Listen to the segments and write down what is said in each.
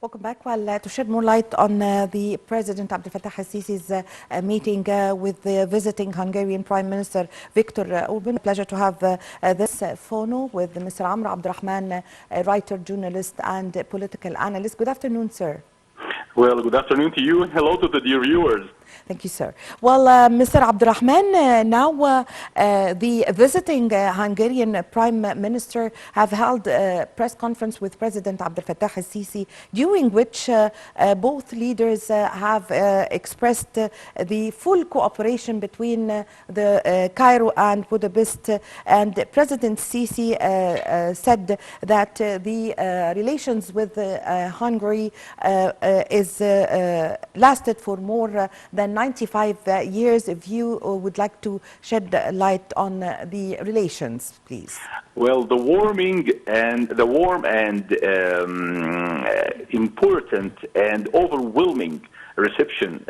Welcome back. Well, to shed more light on the President Abdel al-Sisi's meeting with the visiting Hungarian Prime Minister Viktor Orban. Pleasure to have this phono with Mr. Rahman, writer, journalist, and political analyst. Good afternoon, sir. Well, good afternoon to you and hello to the dear viewers. Thank you, sir. Well, Mr. Rahman, now the visiting Hungarian Prime Minister have held a press conference with President Abdel al-Sisi, during which both leaders have expressed the full cooperation between the Cairo and Budapest. And President Sisi said that the relations with Hungary is lasted for more than 95 years. If you would like to shed light on the relations, please. Well, the warm and important and overwhelming reception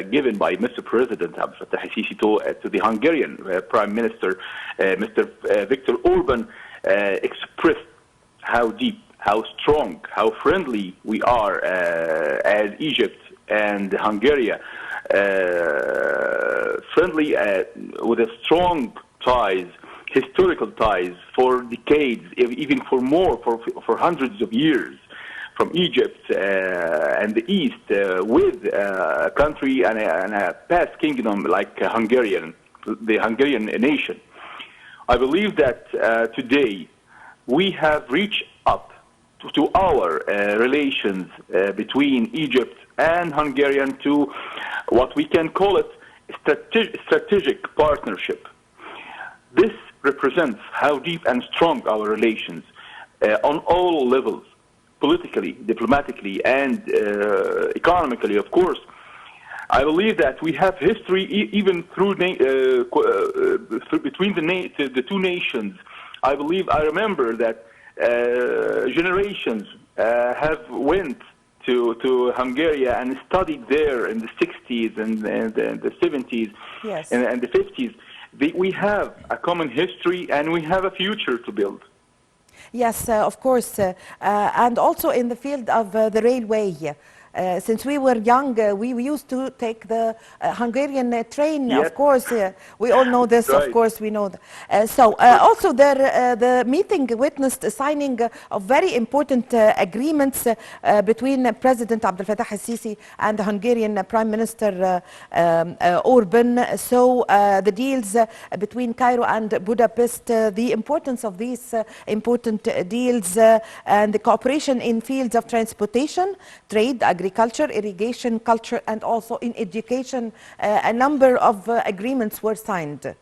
given by Mr. President Abdel al-Sisi to the Hungarian Prime Minister, Mr. Viktor Orban, expressed how deep, how strong, how friendly we are as Egypt and Hungary. Friendly with a strong ties, historical ties for decades, even for hundreds of years, from Egypt and the East, with a country and a past kingdom like the Hungarian nation. I believe that today we have reached up to our relations between Egypt and Hungarian to what we can call it strategic partnership. This represents how deep and strong our relations on all levels, politically, diplomatically, and economically, of course. I believe that we have history even through between the two nations. I remember that generations have went to Hungary and studied there in the 60s and the 70s, yes, and the 50s. We have a common history and we have a future to build. Yes, of course, and also in the field of the railway. Since we were young, we used to take the Hungarian train, yes. Of course. We all know this, right. Of course, we know. Also the meeting witnessed a signing of very important agreements between President Abdel al-Sisi and the Hungarian Prime Minister Orban. So the deals between Cairo and Budapest, the importance of these important deals and the cooperation in fields of transportation, trade, agriculture, irrigation, culture, and also in education, a number of agreements were signed.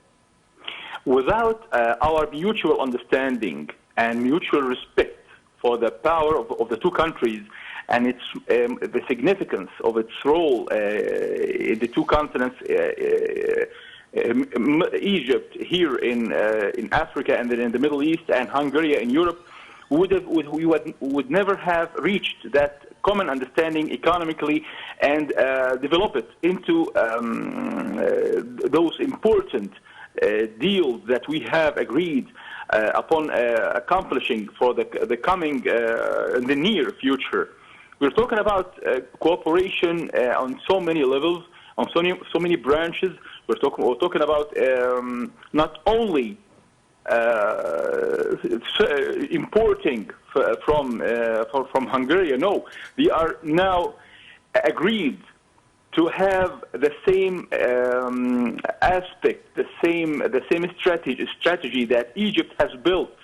Without our mutual understanding and mutual respect for the power of the two countries and its the significance of its role in the two continents, Egypt here in Africa and then in the Middle East, and Hungary in Europe, we would never have reached that common understanding economically and develop it into those important deals that we have agreed upon accomplishing for the coming in the near future. We're talking about cooperation on so many levels, on so many branches. We're talking about not only importing from Hungary. No, we are now agreed to have the same aspect, the same strategy that Egypt has built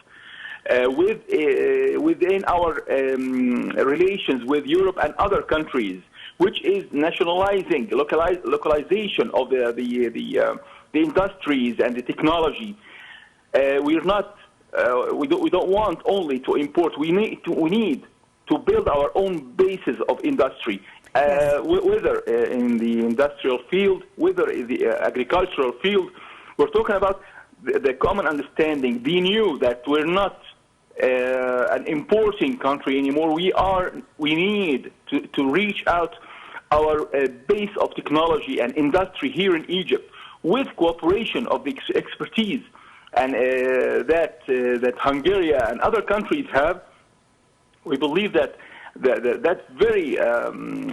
within our relations with Europe and other countries, which is nationalizing, localization of the industries and the technology. We don't want only to import. We need to build our own bases of industry, whether in the industrial field, whether in the agricultural field. We're talking about the common understanding. We knew that we're not an importing country anymore. We need to reach out our base of technology and industry here in Egypt with cooperation of the expertise and that Hungary and other countries have. We believe that that very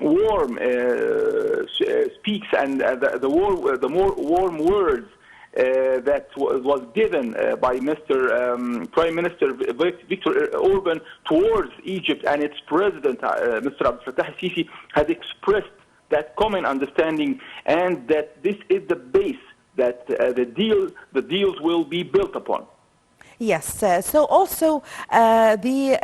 warm speaks, and the more warm words that was given by Mr. Prime Minister Viktor Orban towards Egypt and its president, Mr. Abdel Fattah al-Sisi, has expressed that common understanding, and that this is the base that the deals will be built upon. Yes. So also the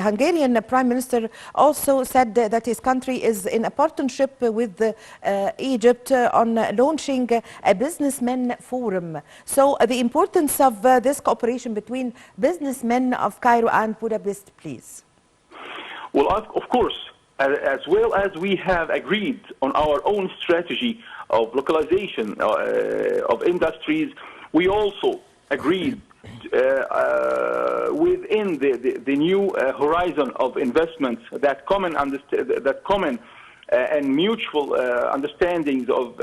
Hungarian Prime Minister also said that his country is in a partnership with Egypt on launching a businessmen forum. So the importance of this cooperation between businessmen of Cairo and Budapest, please. Well, of course, as well as we have agreed on our own strategy of localization of industries, we also agreed within the new horizon of investments, that common and mutual understandings of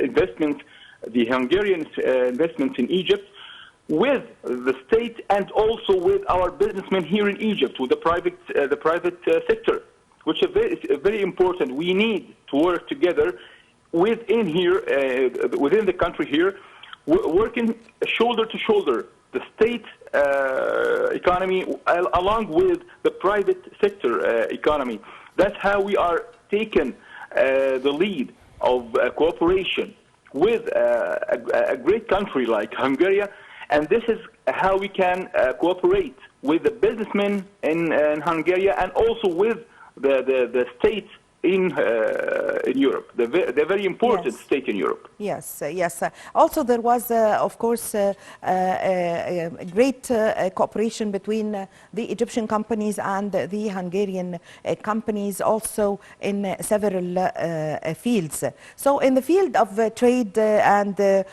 investments, the Hungarian investments in Egypt, with the state and also with our businessmen here in Egypt, with the private sector, which is very important. We need to work together within the country here, working shoulder to shoulder, the state economy along with the private sector economy. That's how we are taking the lead of cooperation with a great country like Hungary, and this is how we can cooperate with the businessmen in Hungary and also with the state in Europe, the very important state in Europe. Yes, yes. Also, there was, of course, great cooperation between the Egyptian companies and the Hungarian companies, also in several fields. So, in the field of trade and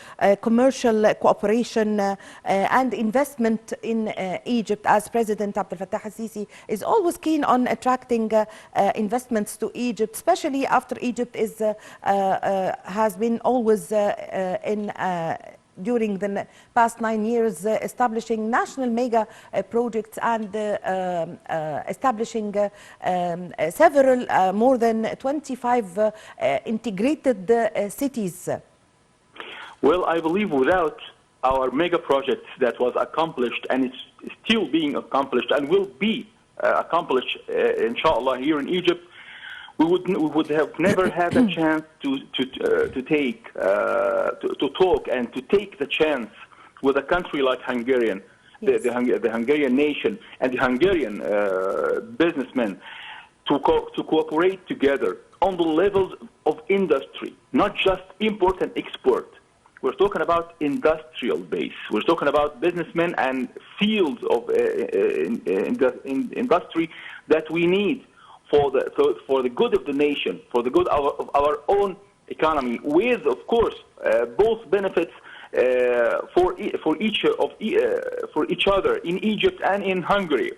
commercial cooperation and investment in Egypt, as President Abdel Fattah al-Sisi is always keen on attracting investments to Egypt, especially after Egypt has been always during the past 9 years establishing national mega projects and establishing several more than 25 integrated cities. Well, I believe without our mega projects that was accomplished, and it's still being accomplished and will be accomplished, inshallah, here in Egypt, we would have never had a chance to talk and to take the chance with a country like Hungarian, yes, the Hungarian nation and the Hungarian businessmen to cooperate together on the levels of industry, not just import and export. We're talking about industrial base. We're talking about businessmen and fields of industry that we need for the good of the nation, for the good of our own economy, with, of course, both benefits for each other in Egypt and in Hungary.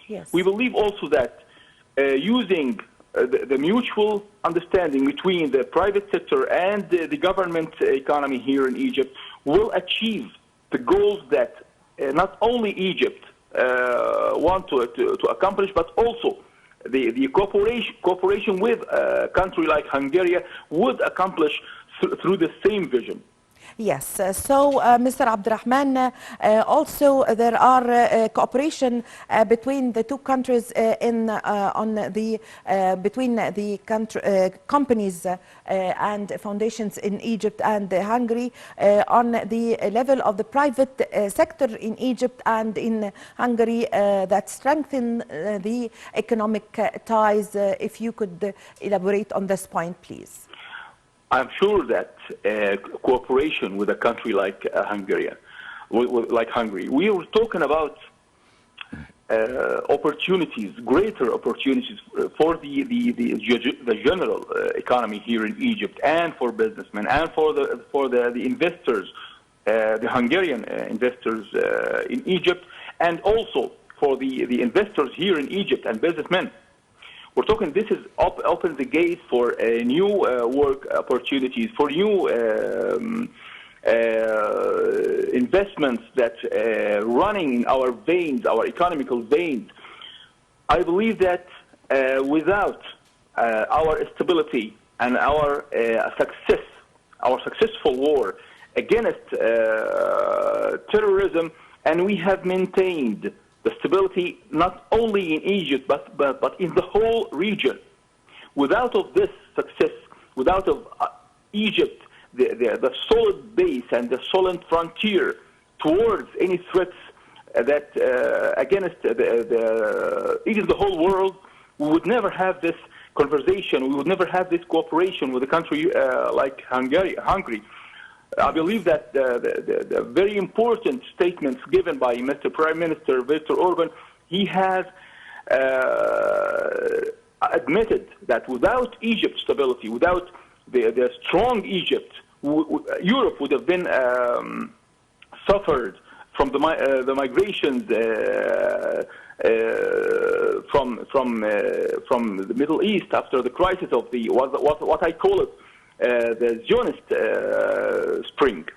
Yes. We believe also that using the mutual understanding between the private sector and the government economy here in Egypt will achieve the goals that not only Egypt want to accomplish, but also the cooperation with a country like Hungary would accomplish through the same vision. Yes. So, Mr. Abdurrahman, also there are cooperation between the two countries between the companies and foundations in Egypt and Hungary on the level of the private sector in Egypt and in Hungary that strengthen the economic ties. If you could elaborate on this point, please. I'm sure that cooperation with a country like Hungary, we were talking about opportunities, greater opportunities for the general economy here in Egypt, and for businessmen, and for the investors, the Hungarian investors in Egypt, and also for the investors here in Egypt and businessmen. We're talking, this is open the gate for new work opportunities, for new investments that running in our veins, our economical veins. I believe that without our stability and our success, our successful war against terrorism, and we have maintained the stability not only in Egypt but in the whole region. Without of this success, without of Egypt, the solid base and the solid frontier towards any threats that against even the whole world, we would never have this conversation. We would never have this cooperation with a country like Hungary. I believe that the very important statements given by Mr. Prime Minister Viktor Orban, he has admitted that without Egypt's stability, without the strong Egypt, Europe would have been suffered from the migrations from the Middle East after the crisis of the what I call it the Zionist spring.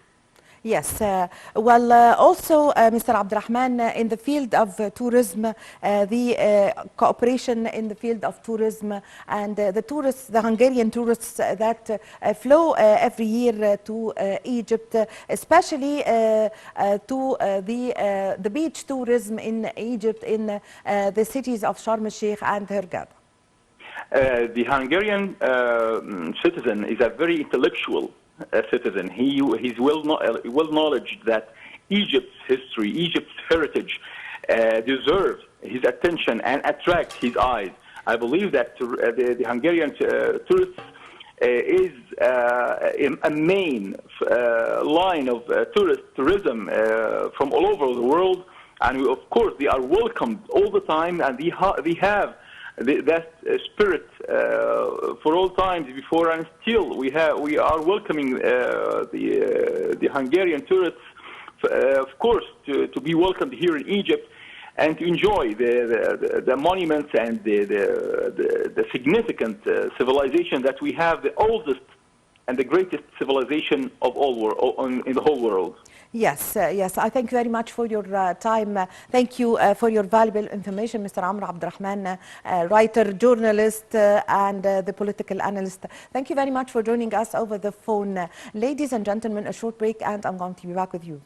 Yes, also, Mr. Abdel, in the field of tourism, the cooperation in the field of tourism and the tourists, the Hungarian tourists that flow every year to Egypt, especially to the beach tourism in Egypt, in the cities of Sharm el-Sheikh and Hurghada. The Hungarian citizen is a very intellectual citizen. He's well knowledge that Egypt's history, Egypt's heritage deserves his attention and attracts his eyes. I believe that the Hungarian tourists is a main line of tourism from all over the world, and of course they are welcomed all the time, and they have that spirit for all times before, and still we are welcoming the Hungarian tourists, of course, to be welcomed here in Egypt and to enjoy the monuments and the significant civilization that we have, the oldest and the greatest civilization of all in the whole world. Yes, yes. I thank you very much for your time. Thank you for your valuable information, Mr. Abdel, writer, journalist, and the political analyst. Thank you very much for joining us over the phone. Ladies and gentlemen, a short break, and I'm going to be back with you.